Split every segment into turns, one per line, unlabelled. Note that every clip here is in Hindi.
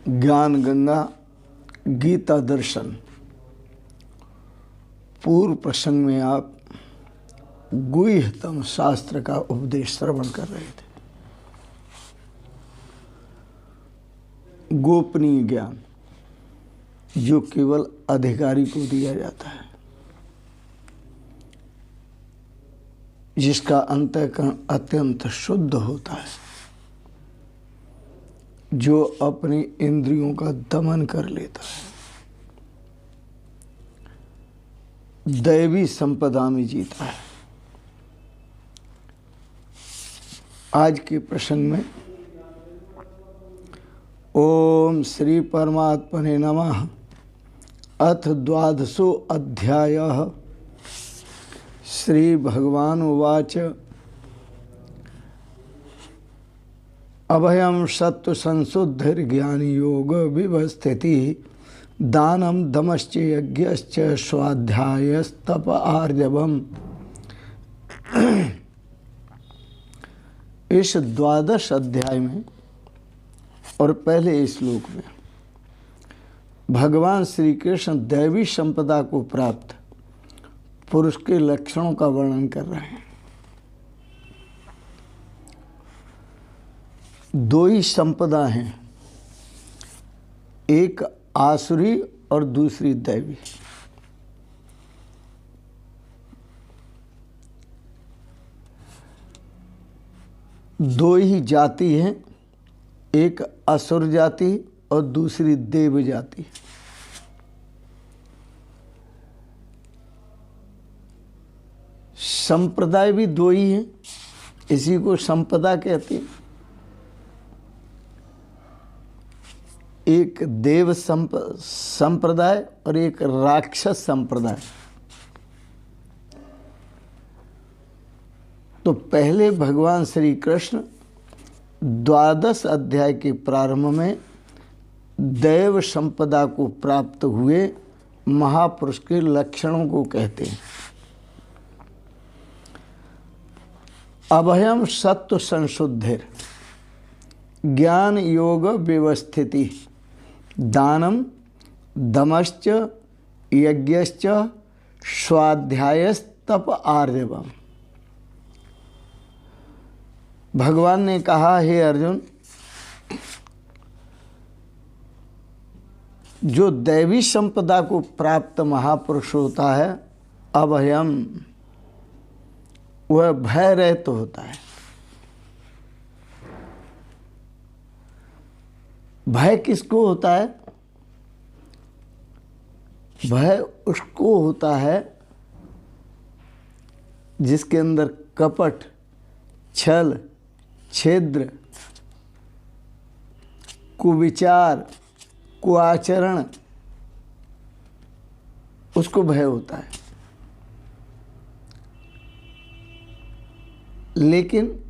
ज्ञान गंगा गीता दर्शन पूर्व प्रसंग में आप गुह्यतम शास्त्र का उपदेश श्रवण कर रहे थे। गोपनीय ज्ञान जो केवल अधिकारी को दिया जाता है, जिसका अंतःकरण अत्यंत शुद्ध होता है, जो अपनी इंद्रियों का दमन कर लेता है, दैवी संपदा में जीता है। आज के प्रसंग में ओम श्री परमात्मने नमः। अथ द्वादशो अध्यायः। श्री भगवान उवाच अभयं सत्व संशुद्धिर्ज्ञान योग विवस्थिति दानम दमश्च यज्ञश्च स्वाध्यायस्तप आर्जवम्। इस द्वादश अध्याय में और पहले श्लोक में भगवान श्री कृष्ण दैवी संपदा को प्राप्त पुरुष के लक्षणों का वर्णन कर रहे हैं। दो ही संपदा हैं, एक आसुरी और दूसरी दैवी। दो ही जाति हैं, एक असुर जाति और दूसरी देव जाति। संप्रदाय भी दो ही हैं, इसी को संपदा कहते हैं। एक देव संप्रदाय और एक राक्षस संप्रदाय। तो पहले भगवान श्री कृष्ण द्वादश अध्याय के प्रारंभ में दैव संपदा को प्राप्त हुए महापुरुष के लक्षणों को कहते हैं। अभयम सत्व संशुद्धिर ज्ञान योग व्यवस्थिति दानम दमश्च यज्ञश्च स्वाध्यायस्तप आर्जवम्। भगवान ने कहा, हे अर्जुन, जो दैवी संपदा को प्राप्त महापुरुष होता है, अभयम, वह भय रहित होता है। भय किसको होता है? भय उसको होता है जिसके अंदर कपट, छल, छिद्र, कुविचार, कुआचरण, उसको भय होता है। लेकिन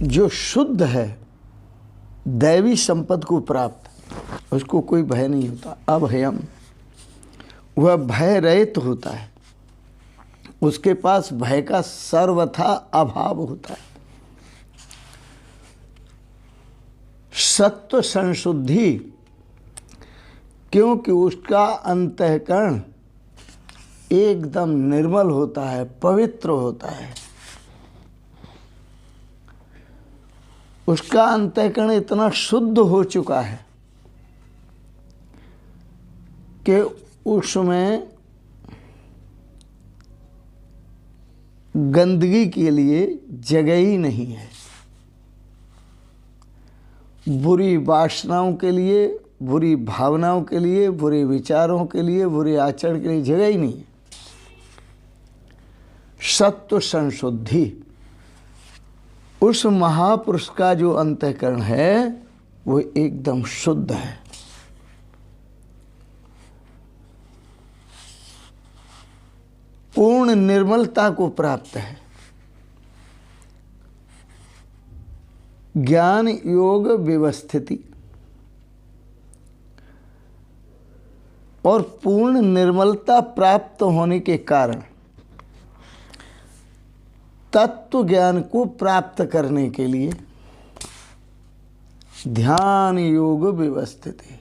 जो शुद्ध है, दैवी संपद को प्राप्त, उसको कोई भय नहीं होता। अभयम, वह भय रहित होता है, उसके पास भय का सर्वथा अभाव होता है। सत्व संशुद्धि, क्योंकि उसका अंतःकरण एकदम निर्मल होता है, पवित्र होता है। उसका अंतःकरण इतना शुद्ध हो चुका है कि उसमें गंदगी के लिए जगह ही नहीं है। बुरी वासनाओं के लिए, बुरी भावनाओं के लिए, बुरे विचारों के लिए, बुरे आचरण के लिए जगह ही नहीं है। सत्व संशुद्धि, उस महापुरुष का जो अंतःकरण है वो एकदम शुद्ध है। पूर्ण निर्मलता को प्राप्त है। ज्ञान योग व्यवस्थिति, और पूर्ण निर्मलता प्राप्त होने के कारण तत्व ज्ञान को प्राप्त करने के लिए ध्यान योग व्यवस्थित है।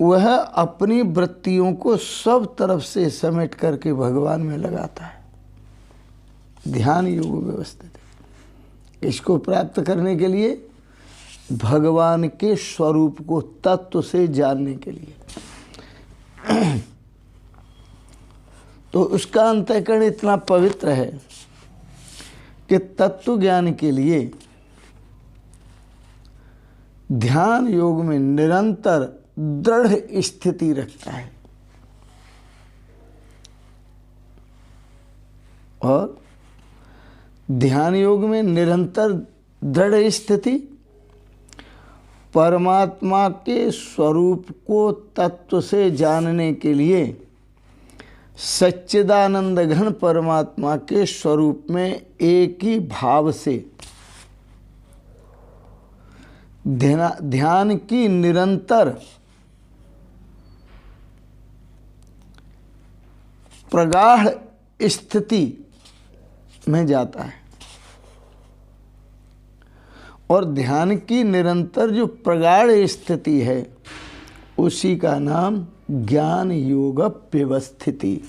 वह अपनी वृत्तियों को सब तरफ से समेट करके भगवान में लगाता है। ध्यान योग व्यवस्थित है। इसको प्राप्त करने के लिए भगवान के स्वरूप को तत्व से जानने के लिए तो उसका अंतःकरण इतना पवित्र है कि तत्व ज्ञान के लिए ध्यान योग में निरंतर दृढ़ स्थिति रखता है। और ध्यान योग में निरंतर दृढ़ स्थिति परमात्मा के स्वरूप को तत्व से जानने के लिए सच्चिदानंद घन परमात्मा के स्वरूप में एक ही भाव से ध्यान की निरंतर प्रगाढ़ स्थिति में जाता है। और ध्यान की निरंतर जो प्रगाढ़ स्थिति है उसी का नाम ज्ञान योग व्यवस्थिति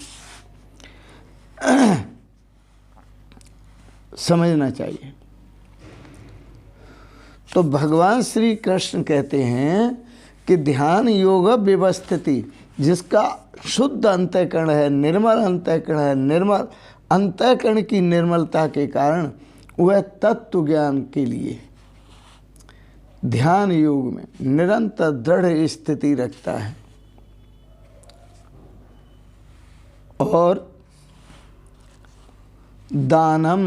समझना चाहिए। तो भगवान श्री कृष्ण कहते हैं कि ध्यान योग व्यवस्थिति, जिसका शुद्ध अंतःकरण है, निर्मल अंतःकरण है, निर्मल अंतःकरण की निर्मलता के कारण वह तत्व ज्ञान के लिए ध्यान योग में निरंतर दृढ़ स्थिति रखता है। और दानम,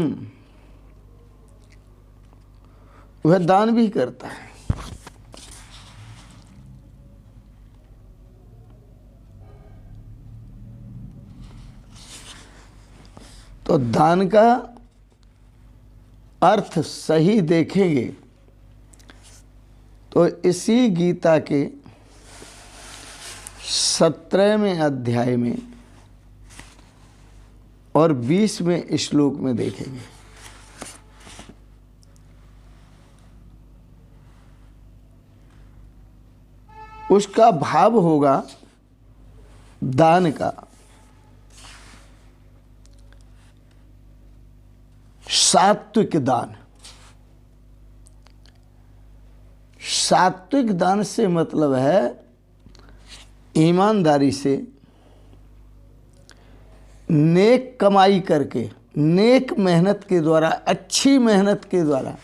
वह दान भी करता है। तो दान का अर्थ सही देखेंगे तो इसी गीता के 17वें अध्याय में और 20वें श्लोक में देखेंगे। उसका भाव होगा दान का सात्विक दान। सात्विक दान से मतलब है ईमानदारी से, नेक कमाई करके, नेक मेहनत के द्वारा, अच्छी मेहनत के द्वारा,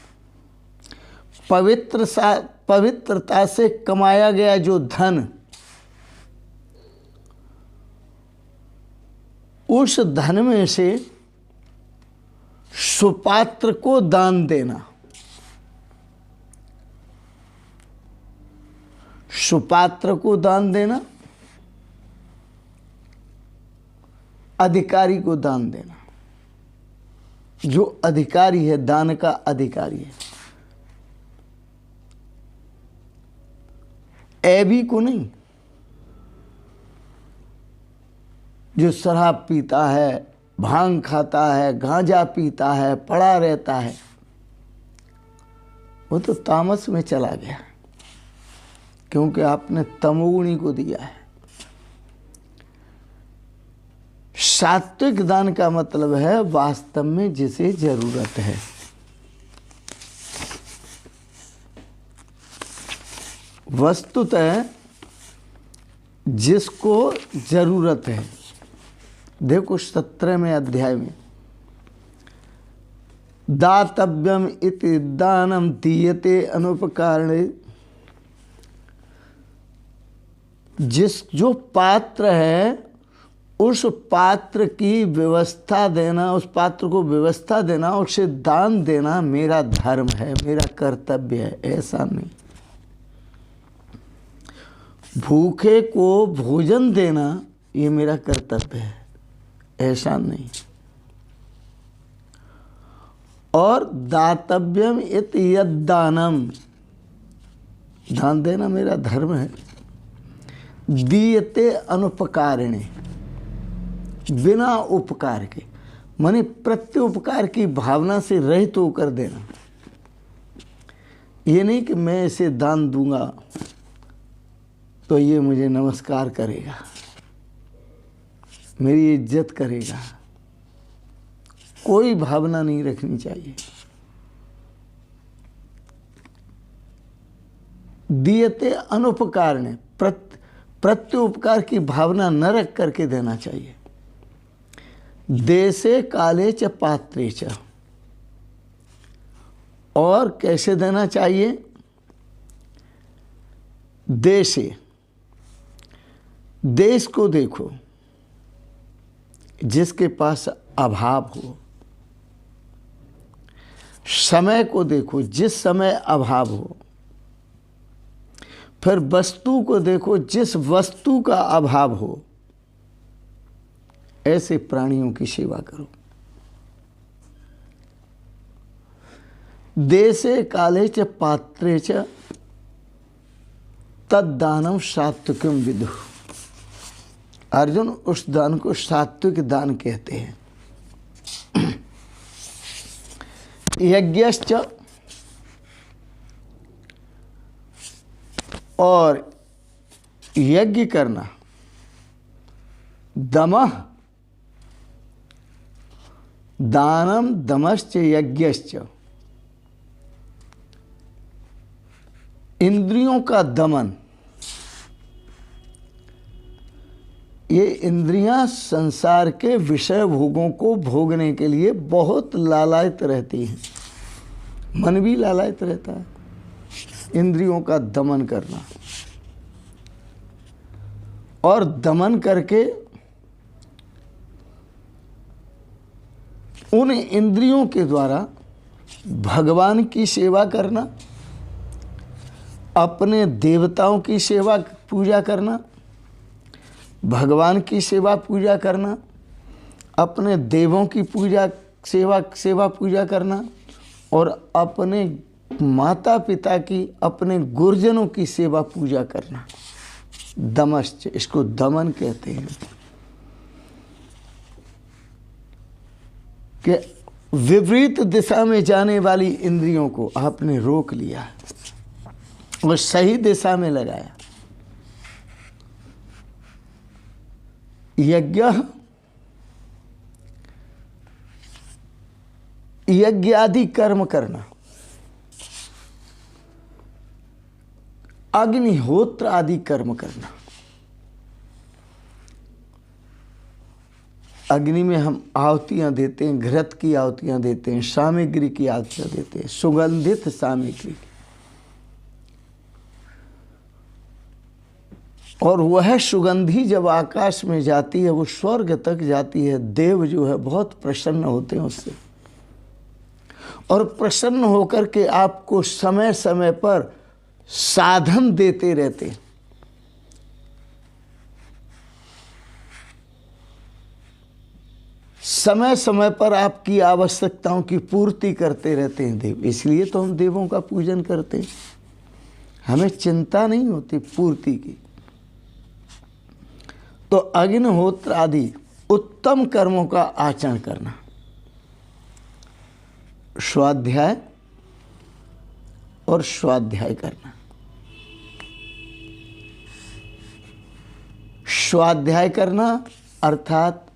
पवित्रता से कमाया गया जो धन, उस धन में से सुपात्र को दान देना। सुपात्र को दान देना, अधिकारी को दान देना। जो अधिकारी है, दान का अधिकारी है, ऐबी को नहीं। जो शराब पीता है, भांग खाता है, गांजा पीता है, पड़ा रहता है, वो तो तामस में चला गया, क्योंकि आपने तमोगुणी को दिया है। सात्विक दान का मतलब है वास्तव में जिसे जरूरत है। वस्तुतः जिसको जरूरत है। देखो 17वें अध्याय में दातव्यम इति दानम दीयते अनुपकारणे। जो पात्र है उस पात्र की व्यवस्था देना, उस पात्र को व्यवस्था देना, उसे दान देना मेरा धर्म है, मेरा कर्तव्य है, ऐसा नहीं। भूखे को भोजन देना ये मेरा कर्तव्य है, ऐसा नहीं। और दातव्यम इति यद्दानम, दान देना मेरा धर्म है। दीयते अनुपकारिणे, बिना उपकार के, माने प्रत्युपकार की भावना से रहित होकर देना। ये नहीं कि मैं इसे दान दूंगा तो ये मुझे नमस्कार करेगा, मेरी इज्जत करेगा। कोई भावना नहीं रखनी चाहिए। दियते अनुपकार ने प्रत्युपकार की भावना न रख करके देना चाहिए। देशे काले च पात्रे च, और कैसे देना चाहिए? देशे, देश को देखो जिसके पास अभाव हो, समय को देखो जिस समय अभाव हो, फिर वस्तु को देखो जिस वस्तु का अभाव हो। ऐसे प्राणियों की सेवा करो। देशे काले च पात्रे च तद्दानम सात्विकम विदु। अर्जुन, उस दान को सात्विक दान कहते हैं। यज्ञश्च, और यज्ञ करना। दमः, दानम दमश्च यज्ञश्च, इंद्रियों का दमन। ये इंद्रियां संसार के विषय भोगों को भोगने के लिए बहुत लालायित रहती हैं। मन भी लालायित रहता है। इंद्रियों का दमन करना, और दमन करके उन इंद्रियों के द्वारा भगवान की सेवा करना, अपने देवताओं की सेवा पूजा करना, भगवान की सेवा पूजा करना, अपने देवों की सेवा पूजा करना, और अपने माता पिता की, अपने गुरुजनों की सेवा पूजा करना। दमश्च, इसको दमन कहते हैं। कि विपरीत दिशा में जाने वाली इंद्रियों को आपने रोक लिया और सही दिशा में लगाया। यज्ञ आदि कर्म करना, अग्निहोत्र आदि कर्म करना। अग्नि में हम आहुतियां देते हैं, घृत की आहुतियां देते हैं, सामग्री की आहुतियां देते हैं, सुगंधित सामग्री। और वह सुगंधी जब आकाश में जाती है, वो स्वर्ग तक जाती है। देव जो है बहुत प्रसन्न होते हैं उससे, और प्रसन्न होकर के आपको समय समय पर साधन देते रहते हैं। समय समय पर आपकी आवश्यकताओं की पूर्ति करते रहते हैं देव। इसलिए तो हम देवों का पूजन करते हैं। हमें चिंता नहीं होती पूर्ति की। तो अग्निहोत्र आदि उत्तम कर्मों का आचरण करना, स्वाध्याय और स्वाध्याय करना। स्वाध्याय करना अर्थात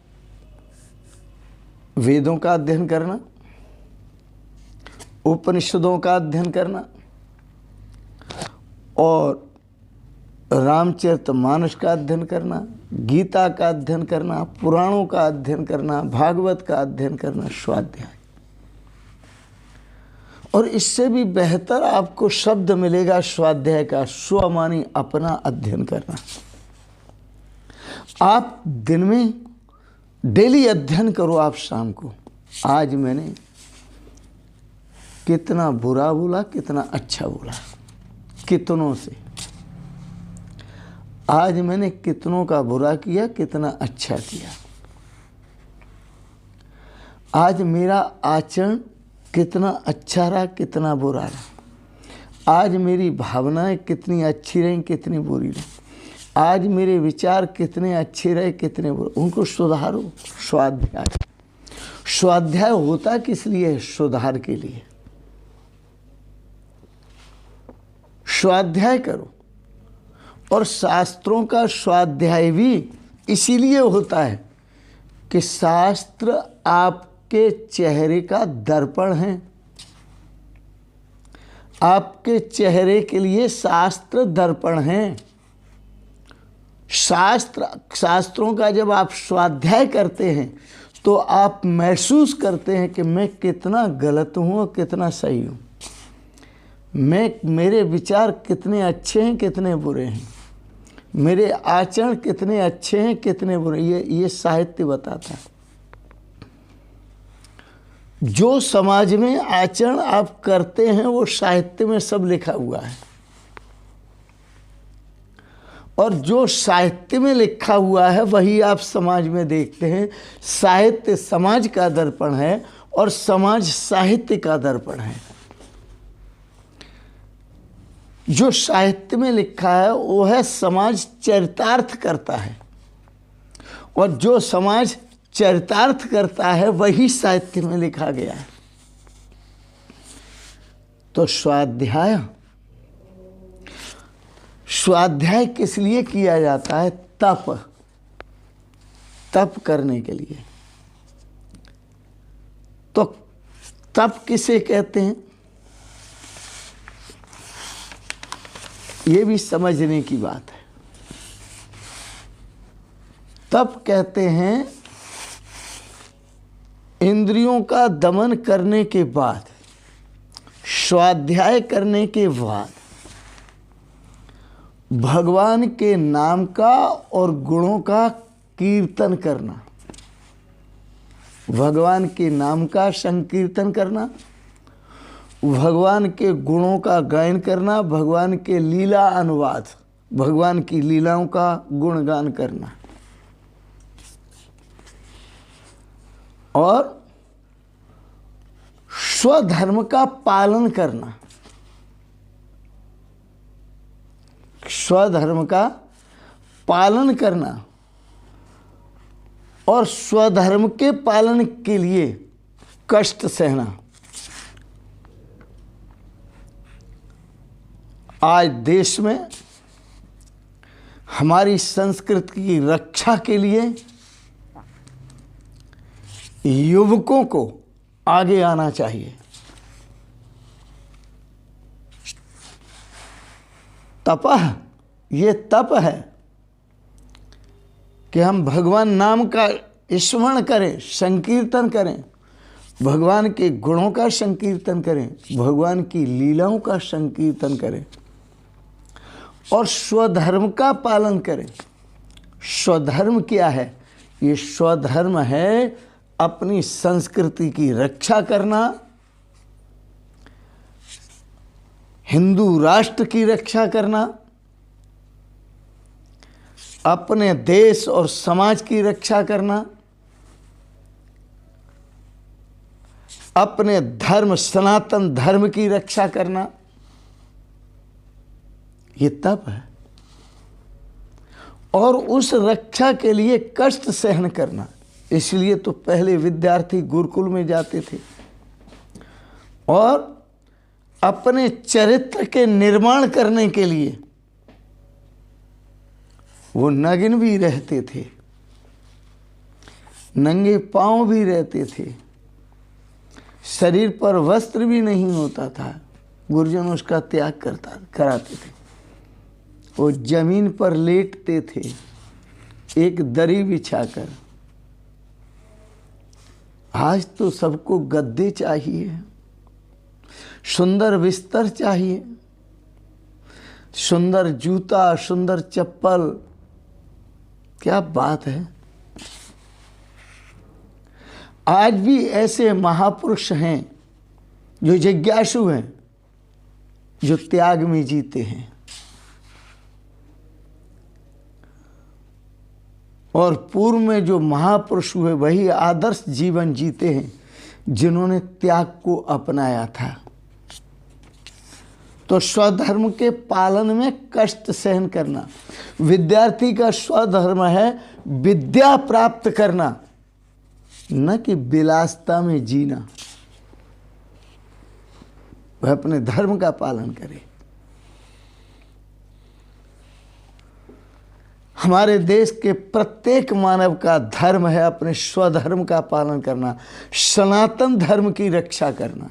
वेदों का अध्ययन करना, उपनिषदों का अध्ययन करना, और रामचरितमानस का अध्ययन करना, गीता का अध्ययन करना, पुराणों का अध्ययन करना, भागवत का अध्ययन करना, स्वाध्याय। और इससे भी बेहतर आपको शब्द मिलेगा स्वाध्याय का, स्व मानी अपना अध्ययन करना। आप दिन में डेली अध्ययन करो। आप शाम को, आज मैंने कितना बुरा बोला, कितना अच्छा बोला, कितनों से। आज मैंने कितनों का बुरा किया, कितना अच्छा किया। आज मेरा आचरण कितना अच्छा रहा, कितना बुरा रहा। आज मेरी भावनाएं कितनी अच्छी रहीं, कितनी बुरी रहीं। आज मेरे विचार कितने अच्छे रहे, कितने बुरे, उनको सुधारो। स्वाध्याय। स्वाध्याय होता किस लिए? सुधार के लिए। स्वाध्याय करो। और शास्त्रों का स्वाध्याय भी इसीलिए होता है कि शास्त्र आपके चेहरे का दर्पण है। आपके चेहरे के लिए शास्त्र दर्पण हैं। शास्त्रों का जब आप स्वाध्याय करते हैं तो आप महसूस करते हैं कि मैं कितना गलत हूँ और कितना सही हूँ, मेरे विचार कितने अच्छे हैं कितने बुरे हैं, मेरे आचरण कितने अच्छे हैं कितने बुरे। ये साहित्य बताता है। जो समाज में आचरण आप करते हैं वो साहित्य में सब लिखा हुआ है, और जो साहित्य में लिखा हुआ है वही आप समाज में देखते हैं। साहित्य समाज का दर्पण है और समाज साहित्य का दर्पण है। जो साहित्य में लिखा है वो है समाज चरितार्थ करता है, और जो समाज चरितार्थ करता है वही साहित्य में लिखा गया है। तो स्वाध्याय किस लिए किया जाता है? तप करने के लिए। तो तप किसे कहते हैं ये भी समझने की बात है। तप कहते हैं इंद्रियों का दमन करने के बाद, स्वाध्याय करने के बाद भगवान के नाम का और गुणों का कीर्तन करना, भगवान के नाम का संकीर्तन करना, भगवान के गुणों का गायन करना, भगवान के लीला अनुवाद, भगवान की लीलाओं का गुणगान करना, और स्वधर्म का पालन करना। स्वधर्म का पालन करना और स्वधर्म के पालन के लिए कष्ट सहना। आज देश में हमारी संस्कृति की रक्षा के लिए युवकों को आगे आना चाहिए। तपः, ये तप है कि हम भगवान नाम का स्मरण करें, संकीर्तन करें, भगवान के गुणों का संकीर्तन करें, भगवान की लीलाओं का संकीर्तन करें और स्वधर्म का पालन करें। स्वधर्म क्या है? ये स्वधर्म है अपनी संस्कृति की रक्षा करना, हिंदू राष्ट्र की रक्षा करना, अपने देश और समाज की रक्षा करना, अपने धर्म सनातन धर्म की रक्षा करना। ये तप है। और उस रक्षा के लिए कष्ट सहन करना। इसलिए तो पहले विद्यार्थी गुरुकुल में जाते थे और अपने चरित्र के निर्माण करने के लिए वो नग्न भी रहते थे, नंगे पांव भी रहते थे, शरीर पर वस्त्र भी नहीं होता था। गुरुजन उसका त्याग कराते थे। वो जमीन पर लेटते थे एक दरी बिछाकर। आज तो सबको गद्दे चाहिए, सुंदर बिस्तर चाहिए, सुंदर जूता, सुंदर चप्पल। क्या बात है। आज भी ऐसे महापुरुष हैं जो जिज्ञासु हैं, जो त्याग में जीते हैं और पूर्व में जो महापुरुष हुए वही आदर्श जीवन जीते हैं जिन्होंने त्याग को अपनाया था। तो स्वधर्म के पालन में कष्ट सहन करना। विद्यार्थी का स्वधर्म है विद्या प्राप्त करना, न कि विलासिता में जीना। वह अपने धर्म का पालन करे। हमारे देश के प्रत्येक मानव का धर्म है अपने स्वधर्म का पालन करना, सनातन धर्म की रक्षा करना।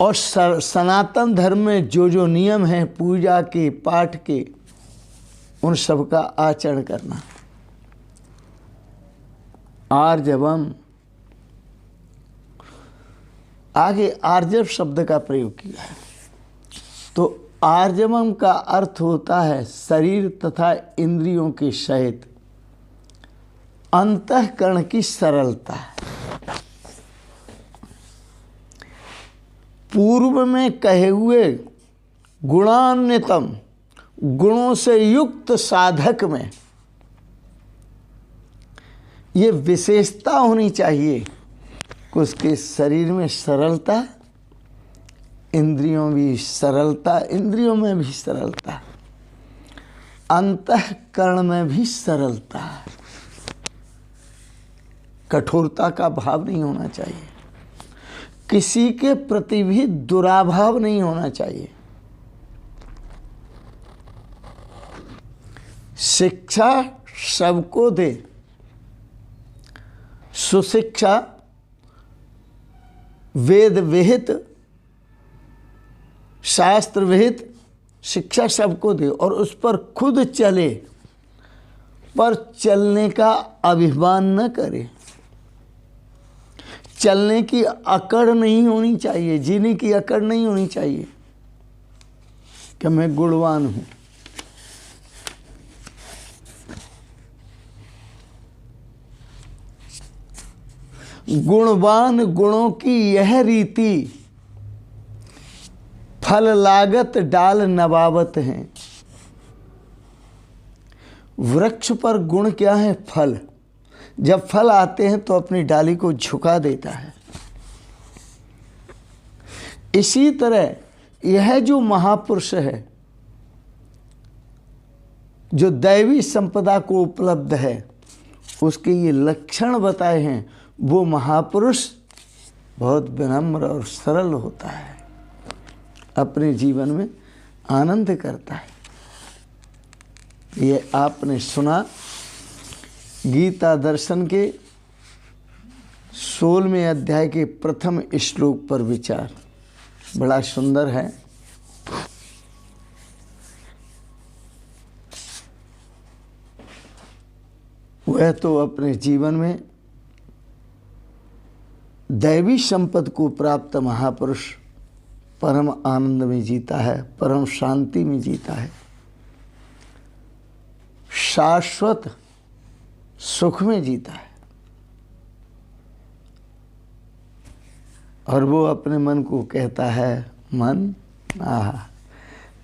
और सनातन धर्म में जो जो नियम हैं पूजा के, पाठ के, उन सब का आचरण करना। आर्जवम, आगे आर्जव शब्द का प्रयोग किया है। तो आर्जवम का अर्थ होता है शरीर तथा इंद्रियों के सहित अंतःकरण की सरलता। पूर्व में कहे हुए गुणान्वितम, गुणों से युक्त साधक में ये विशेषता होनी चाहिए कि उसके शरीर में सरलता, इंद्रियों में भी सरलता, अंतःकरण में भी सरलता। कठोरता का भाव नहीं होना चाहिए, किसी के प्रति भी दुराभाव नहीं होना चाहिए। शिक्षा सबको दे, सुशिक्षा, वेद विहित, शास्त्र विहित शिक्षा सबको दे और उस पर खुद चले, पर चलने का अभिमान न करे। चलने की अकड़ नहीं होनी चाहिए, जीने की अकड़ नहीं होनी चाहिए कि मैं गुणवान हूं। गुणवान गुणों की यह रीति, फल लागत डाल नवावत हैं। वृक्ष पर गुण क्या है? फल। जब फल आते हैं तो अपनी डाली को झुका देता है। इसी तरह यह जो महापुरुष है, जो दैवी संपदा को उपलब्ध है, उसके ये लक्षण बताए हैं। वो महापुरुष बहुत विनम्र और सरल होता है, अपने जीवन में आनंद करता है। ये आपने सुना गीता दर्शन के 16वें अध्याय के प्रथम श्लोक पर विचार, बड़ा सुंदर है। वह तो अपने जीवन में दैवी संपद को प्राप्त महापुरुष परम आनंद में जीता है, परम शांति में जीता है, शाश्वत सुख में जीता है। और वो अपने मन को कहता है, मन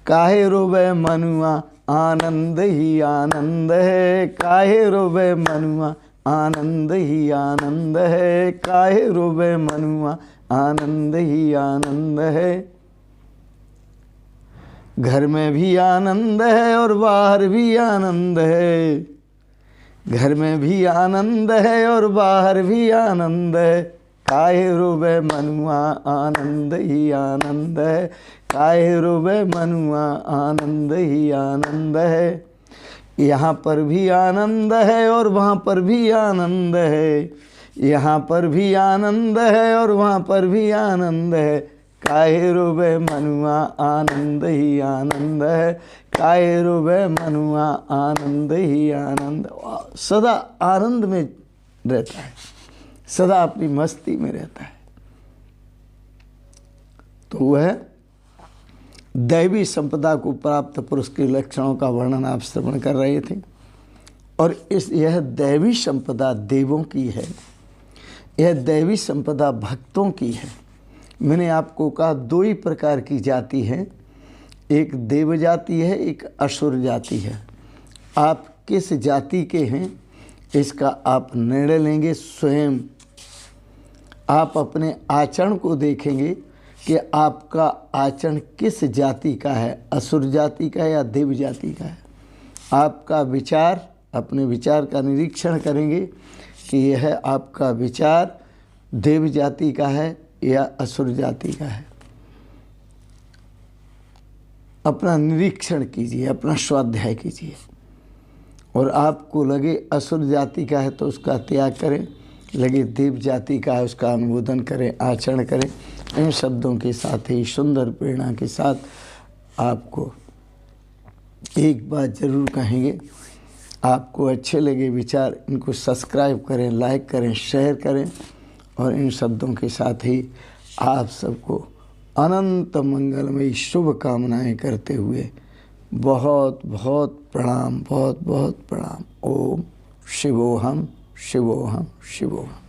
काहे रोवे मनुआ, आनंद ही आनंद है। काहे रोवे मनुआ, आनंद ही आनंद है। काहे रोवे मनुआ, आनंद ही आनंद है। घर में भी आनंद है और बाहर भी आनंद है। घर में भी आनंद है और बाहर भी आनंद है। काहे रोवे मनुआ, आनंद ही आनंद है। काहे रोवे मनुआ, आनंद ही आनंद है। यहाँ पर भी आनंद है और वहाँ पर भी आनंद है। यहाँ पर भी आनंद है और वहाँ पर भी आनंद है। काहे रोवे मनुआ, आनंद ही आनंद है। काहे रोवे मनुआ, आनंद ही आनंद। सदा आनंद में रहता है, सदा अपनी मस्ती में रहता है। तो वह दैवी संपदा को प्राप्त पुरुष के लक्षणों का वर्णन आप श्रवण कर रहे थे। और यह दैवी संपदा देवों की है, यह दैवी संपदा भक्तों की है। मैंने आपको कहा दो ही प्रकार की जाति है, एक देव जाति है, एक असुर जाति है। आप किस जाति के हैं इसका आप निर्णय लेंगे स्वयं। आप अपने आचरण को देखेंगे कि आपका आचरण किस जाति का है, असुर जाति का है या देव जाति का है। आपका विचार, अपने विचार का निरीक्षण करेंगे कि यह आपका विचार देव जाति का है या असुर जाति का है। अपना निरीक्षण कीजिए, अपना स्वाध्याय कीजिए। और आपको लगे असुर जाति का है तो उसका त्याग करें, लगे देव जाति का है उसका अनुमोदन करें, आचरण करें। इन शब्दों के साथ ही सुंदर प्रेरणा के साथ आपको एक बात ज़रूर कहेंगे, आपको अच्छे लगे विचार, इनको सब्सक्राइब करें, लाइक करें, शेयर करें। और इन शब्दों के साथ ही आप सबको अनंत मंगलमयी शुभ कामनाएं करते हुए बहुत बहुत प्रणाम, बहुत बहुत प्रणाम। ओम शिवोहम शिवोहम शिवोहम।